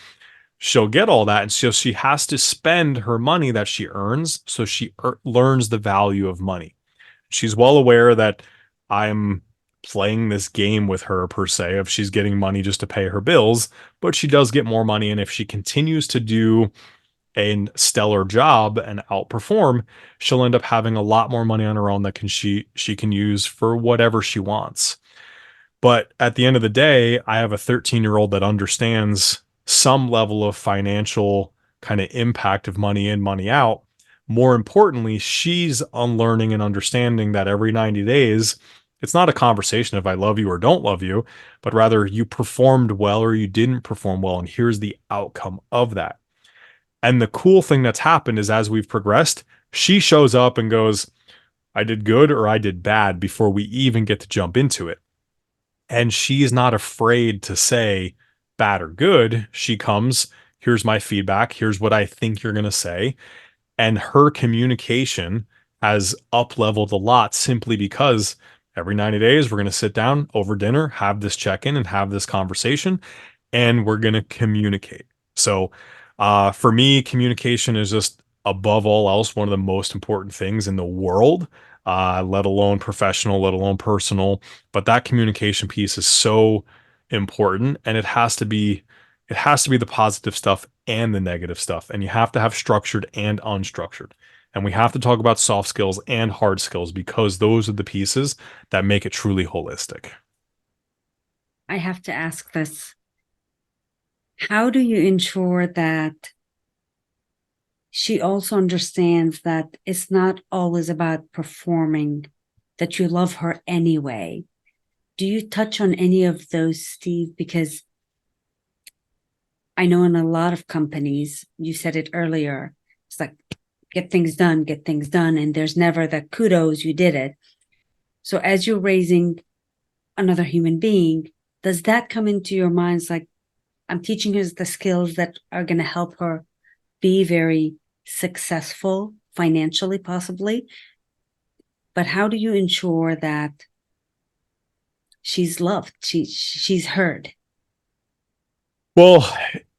she'll get all that. And so she has to spend her money that she earns. So she learns the value of money. She's well aware that I'm playing this game with her, per se, of she's getting money just to pay her bills, but she does get more money. And if she continues to do a stellar job and outperform, she'll end up having a lot more money on her own that she can use for whatever she wants. But at the end of the day, I have a 13-year-old that understands some level of financial kind of impact of money in, money out. More importantly, she's unlearning and understanding that every 90 days, it's not a conversation of I love you or don't love you, but rather you performed well or you didn't perform well. And here's the outcome of that. And the cool thing that's happened is as we've progressed, she shows up and goes, I did good or I did bad before we even get to jump into it. And she's not afraid to say bad or good. She comes, here's my feedback, here's what I think you're going to say. And her communication has up leveled a lot simply because every 90 days, we're going to sit down over dinner, have this check in, and have this conversation, and we're going to communicate. So, for me, communication is just above all else one of the most important things in the world, let alone professional, let alone personal. But that communication piece is so important, and it has to be the positive stuff and the negative stuff. And you have to have structured and unstructured. And we have to talk about soft skills and hard skills because those are the pieces that make it truly holistic. I have to ask this. How do you ensure that she also understands that it's not always about performing, that you love her anyway? Do you touch on any of those, Steve? Because I know in a lot of companies, you said it earlier, it's like, get things done, get things done. And there's never the kudos, you did it. So as you're raising another human being, does that come into your minds? Like, I'm teaching her the skills that are going to help her be very successful financially, possibly. But how do you ensure that she's loved, she's heard? Well,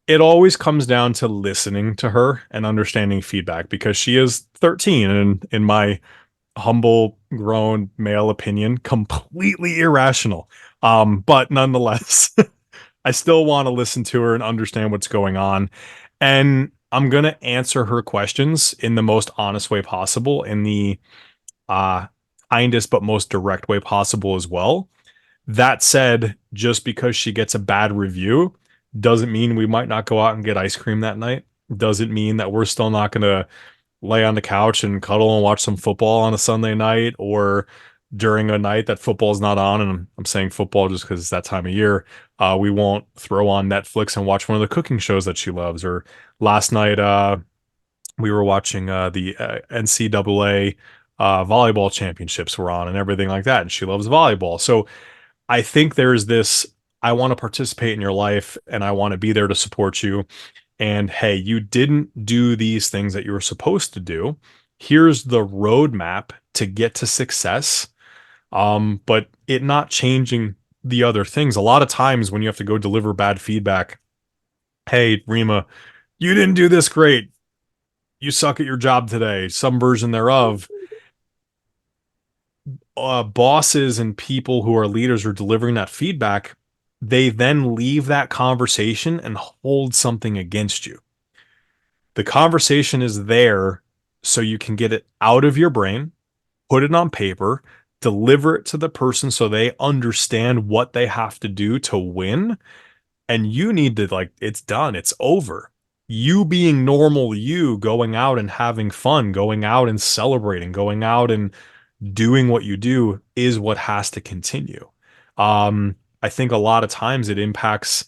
it always comes down to listening to her and understanding feedback because she is 13 and in my humble grown male opinion, completely irrational. But nonetheless, I still want to listen to her and understand what's going on. And I'm going to answer her questions in the most honest way possible, in the uh, kindest but most direct way possible as well. That said, just because she gets a bad review doesn't mean we might not go out and get ice cream that night. Doesn't mean that we're still not going to lay on the couch and cuddle and watch some football on a Sunday night, or during a night that football is not on. And I'm saying football just because it's that time of year. We won't throw on Netflix and watch one of the cooking shows that she loves. Or last night, we were watching the NCAA volleyball championships were on and everything like that. And she loves volleyball. So I think there's this, I want to participate in your life and I want to be there to support you. And hey, you didn't do these things that you were supposed to do. Here's the roadmap to get to success. But it not changing the other things. A lot of times when you have to go deliver bad feedback, hey, Rima, you didn't do this great. You suck at your job today, some version thereof. Bosses and people who are leaders are delivering that feedback. They then leave that conversation and hold something against you. The conversation is there so you can get it out of your brain, put it on paper, deliver it to the person so they understand what they have to do to win. And you need to, like, it's done, it's over. You being normal, you going out and having fun, going out and celebrating, going out and doing what you do is what has to continue. I think a lot of times it impacts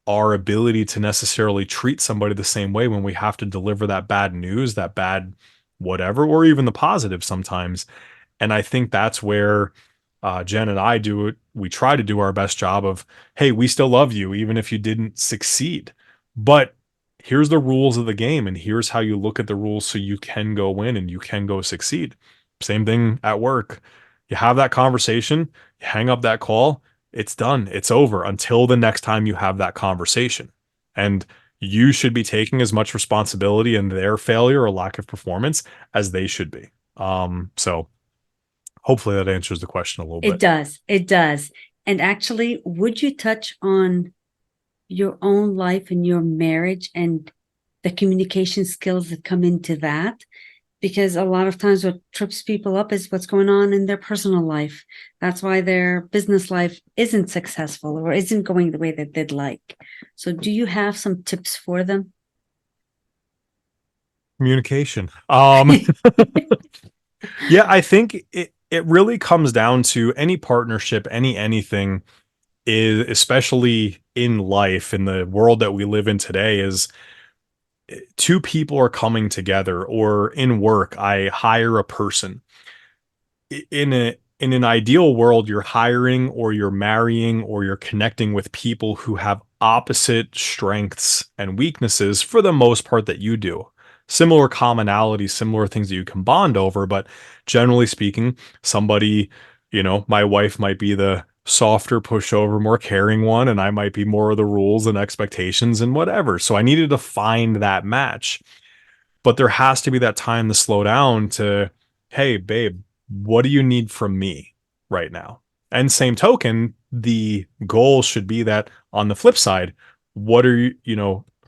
our ability to necessarily treat somebody the same way when we have to deliver that bad news, that bad whatever, or even the positive sometimes. And I think that's where Jen and I do it. We try to do our best job of, hey, we still love you, even if you didn't succeed. But here's the rules of the game, and here's how you look at the rules so you can go win and you can go succeed. Same thing at work. You have that conversation, you hang up that call, it's done, it's over until the next time you have that conversation. And you should be taking as much responsibility in their failure or lack of performance as they should be. So hopefully that answers the question a little It bit. does. It does. And actually, would you touch on your own life and your marriage and the communication skills that come into that? Because a lot of times what trips people up is what's going on in their personal life. That's why their business life isn't successful or isn't going the way that they'd like. So do you have some tips for them? Communication. Yeah, I think it really comes down to any partnership, anything is, especially in life, in the world that we live in today, is two people are coming together, or in work, I hire a person. In an ideal world, you're hiring or you're marrying or you're connecting with people who have opposite strengths and weaknesses for the most part that you do. Similar commonalities, similar things that you can bond over, but generally speaking, somebody, my wife might be the softer pushover, more caring one, and I might be more of the rules and expectations and whatever. So I needed to find that match. But there has to be that time to slow down to, hey, babe, what do you need from me right now? And same token, the goal should be that on the flip side, what are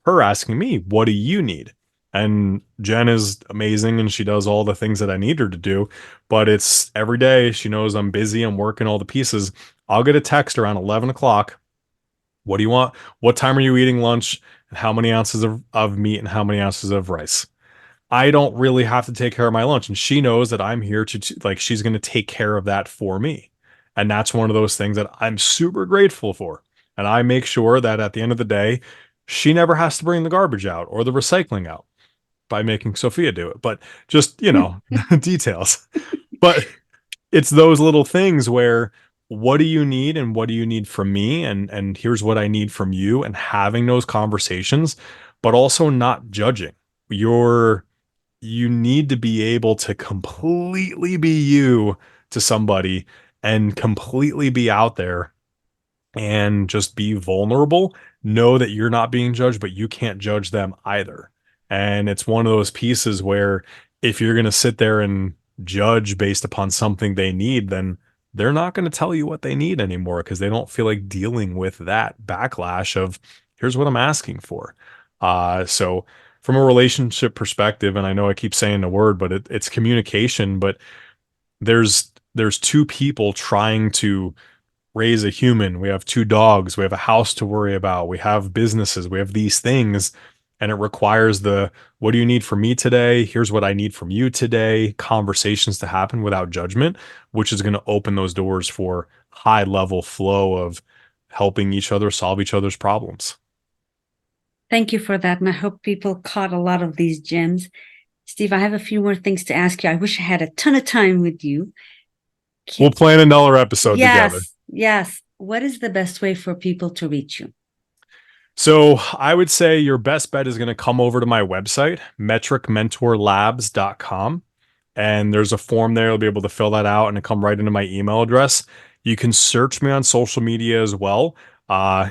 her asking me, what do you need? And Jen is amazing and she does all the things that I need her to do, but it's every day. She knows I'm busy, I'm working all the pieces. I'll get a text around 11 o'clock. What do you want? What time are you eating lunch? And how many ounces of meat and how many ounces of rice? I don't really have to take care of my lunch. And she knows that I'm here to, like, she's going to take care of that for me. And that's one of those things that I'm super grateful for. And I make sure that at the end of the day, she never has to bring the garbage out or the recycling out by making Sophia do it. But just, details. But it's those little things where, what do you need and what do you need from me? And here's what I need from you, and having those conversations, but also not judging. You need to be able to completely be you to somebody and completely be out there and just be vulnerable. Know that you're not being judged, but you can't judge them either. And it's one of those pieces where if you're going to sit there and judge based upon something they need, then they're not going to tell you what they need anymore because they don't feel like dealing with that backlash of, here's what I'm asking for. So from a relationship perspective, and I know I keep saying the word, but it's communication, but there's two people trying to raise a human. We have two dogs, we have a house to worry about, we have businesses, we have these things, and it requires the, what do you need from me today? Here's what I need from you today. Conversations to happen without judgment, which is going to open those doors for high level flow of helping each other solve each other's problems. Thank you for that. And I hope people caught a lot of these gems. Steve, I have a few more things to ask you. I wish I had a ton of time with you. We'll plan another episode together. Yes, yes. What is the best way for people to reach you? So I would say your best bet is going to come over to my website, metricmentorlabs.com. And there's a form there. You'll be able to fill that out and it come right into my email address. You can search me on social media as well. Uh,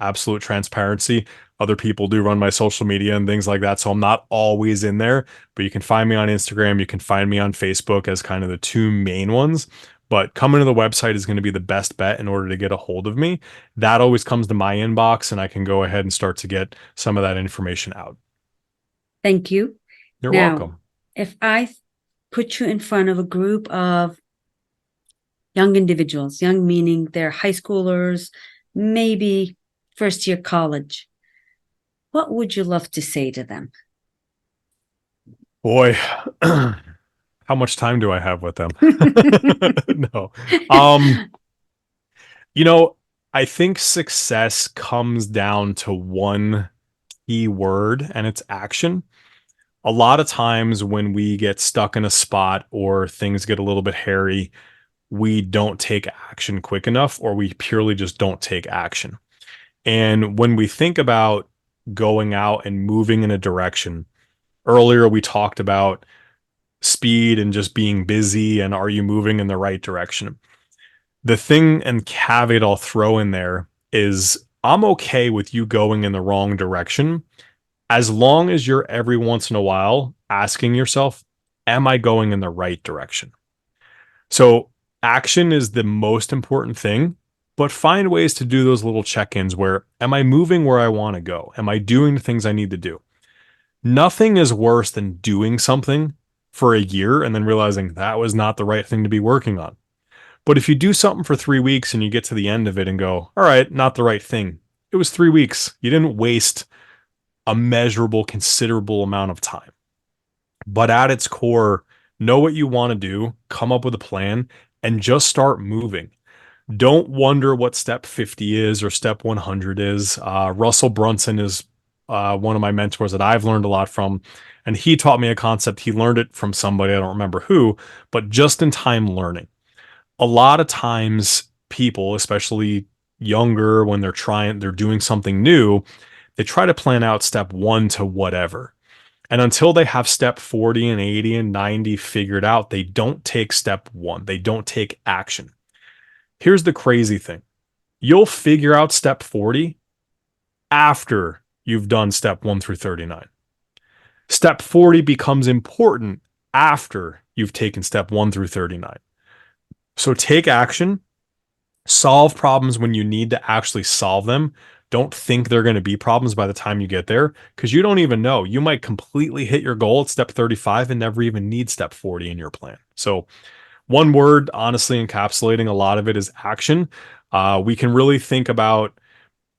absolute transparency. Other people do run my social media and things like that. So I'm not always in there, but you can find me on Instagram. You can find me on Facebook as kind of the two main ones. But coming to the website is going to be the best bet in order to get a hold of me. That always comes to my inbox and I can go ahead and start to get some of that information out. Thank you. You're Now, welcome. if I put you in front of a group of young individuals, young meaning they're high schoolers, maybe first year college, what would you love to say to them? Boy, how much time do I have with them? No. Um, you know, I think success comes down to one key word and it's action. A lot of times when we get stuck in a spot or things get a little bit hairy, we don't take action quick enough or we purely just don't take action. And when we think about going out and moving in a direction, earlier we talked about speed and just being busy and are you moving in the right direction? The thing and caveat I'll throw in there is I'm okay with you going in the wrong direction as long as you're every once in a while asking yourself, am I going in the right direction? So action is the most important thing, but find ways to do those little check-ins where am I moving where I want to go? Am I doing the things I need to do? Nothing is worse than doing something for a year and then realizing that was not the right thing to be working on. But if you do something for 3 weeks and you get to the end of it and go, all right, not the right thing. It was 3 weeks. You didn't waste a measurable, considerable amount of time. But at its core, know what you want to do, come up with a plan, and just start moving. Don't wonder what step 50 is or step 100 is. Russell Brunson is one of my mentors that I've learned a lot from. And he taught me a concept. He learned it from somebody, I don't remember who, but just in time learning. A lot of times, people, especially younger, when they're doing something new, they try to plan out step one to whatever. And until they have step 40 and 80 and 90 figured out, they don't take step one. They don't take action. Here's the crazy thing. You'll figure out step 40 after you've done step 1 through 39. Step 40 becomes important after you've taken step 1 through 39. So take action, solve problems when you need to actually solve them. Don't think they're going to be problems by the time you get there because you don't even know. You might completely hit your goal at step 35 and never even need step 40 in your plan. So one word, honestly, encapsulating a lot of it is action. We can really think about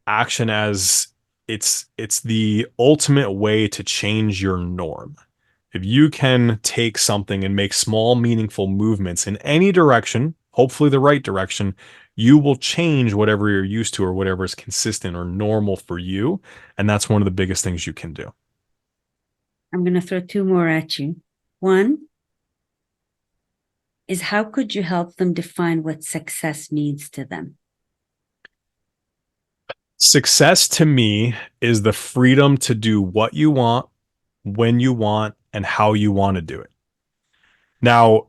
action as it's the ultimate way to change your norm. If you can take something and make small, meaningful movements in any direction, hopefully the right direction, you will change whatever you're used to or whatever is consistent or normal for you. And that's one of the biggest things you can do. I'm going to throw two more at you. One is how could you help them define what success means to them? Success to me is the freedom to do what you want, when you want, and how you want to do it. Now,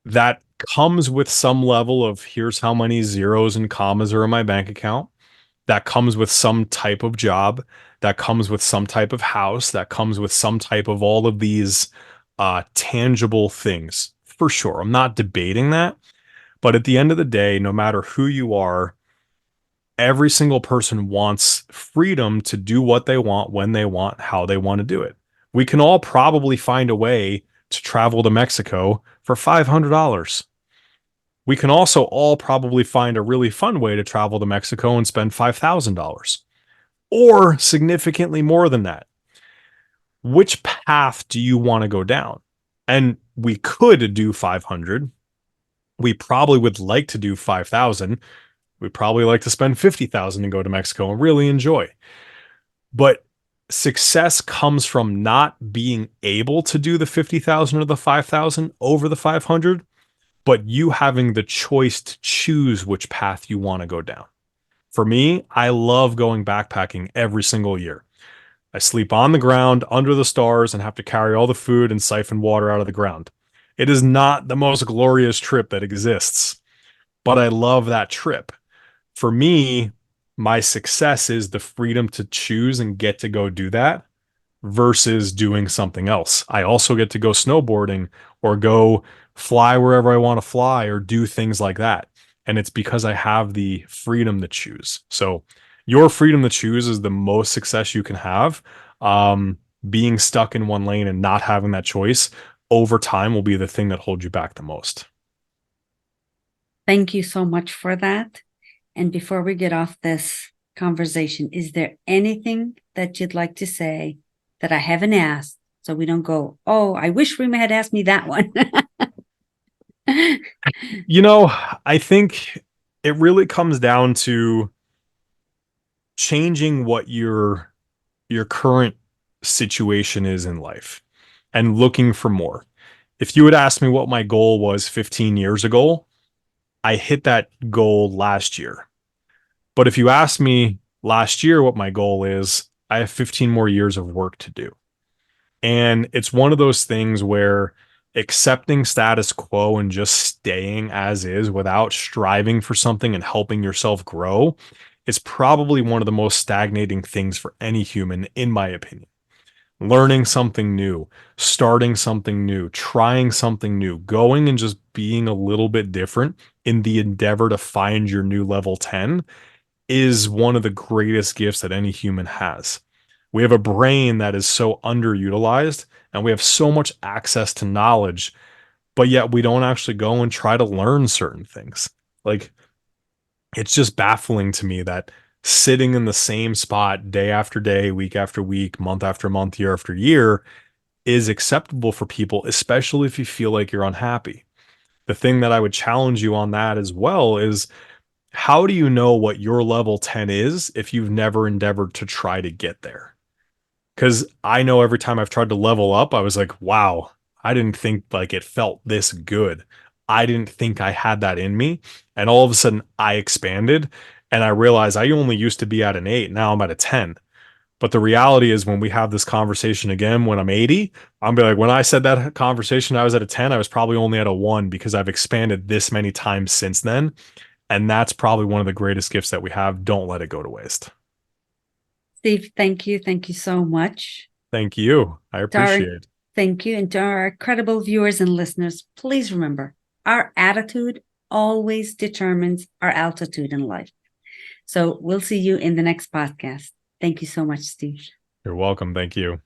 that comes with some level of here's how many zeros and commas are in my bank account. That comes with some type of job. That comes with some type of house. That comes with some type of all of these tangible things for sure. I'm not debating that. But at the end of the day, no matter who you are, every single person wants freedom to do what they want, when they want, how they want to do it. We can all probably find a way to travel to Mexico for $500. We can also all probably find a really fun way to travel to Mexico and spend $5,000 or significantly more than that. Which path do you want to go down? And we could do 500. We probably would like to do 5,000. We'd probably like to spend 50,000 and go to Mexico and really enjoy. But success comes from not being able to do the 50,000 or the 5,000 over the 500, but you having the choice to choose which path you want to go down. For me, I love going backpacking every single year. I sleep on the ground under the stars and have to carry all the food and siphon water out of the ground. It is not the most glorious trip that exists, but I love that trip. For me, my success is the freedom to choose and get to go do that versus doing something else. I also get to go snowboarding or go fly wherever I want to fly or do things like that. And it's because I have the freedom to choose. So your freedom to choose is the most success you can have. Being stuck in one lane and not having that choice over time will be the thing that holds you back the most. Thank you so much for that. And before we get off this conversation, is there anything that you'd like to say that I haven't asked, so we don't go, oh, I wish Rima had asked me that one? You know, I think it really comes down to changing what your current situation is in life and looking for more. If you had asked me what my goal was 15 years ago, I hit that goal last year. But if you asked me last year what my goal is, I have 15 more years of work to do. And it's one of those things where accepting status quo and just staying as is without striving for something and helping yourself grow is probably one of the most stagnating things for any human, in my opinion. Learning something new, starting something new, trying something new, going and just being a little bit different in the endeavor to find your new level 10 is one of the greatest gifts that any human has. We have a brain that is so underutilized and we have so much access to knowledge, but yet we don't actually go and try to learn certain things. Like, it's just baffling to me that sitting in the same spot day after day, week after week, month after month, year after year is acceptable for people, especially if you feel like you're unhappy. The thing that I would challenge you on that as well is, how do you know what your level 10 is if you've never endeavored to try to get there? Because I know every time I've tried to level up, I was like, wow, I didn't think like it felt this good. I didn't think I had that in me. And all of a sudden I expanded and I realized I only used to be at an 8. Now I'm at a 10. But the reality is when we have this conversation again, when I'm 80, I'm be like, when I said that conversation, I was at a 10, I was probably only at a 1 because I've expanded this many times since then. And that's probably one of the greatest gifts that we have. Don't let it go to waste. Steve, thank you. Thank you so much. Thank you. I To our, appreciate it. thank you. And to our credible viewers and listeners, please remember, our attitude always determines our altitude in life. So we'll see you in the next podcast. Thank you so much, Steve. You're welcome. Thank you.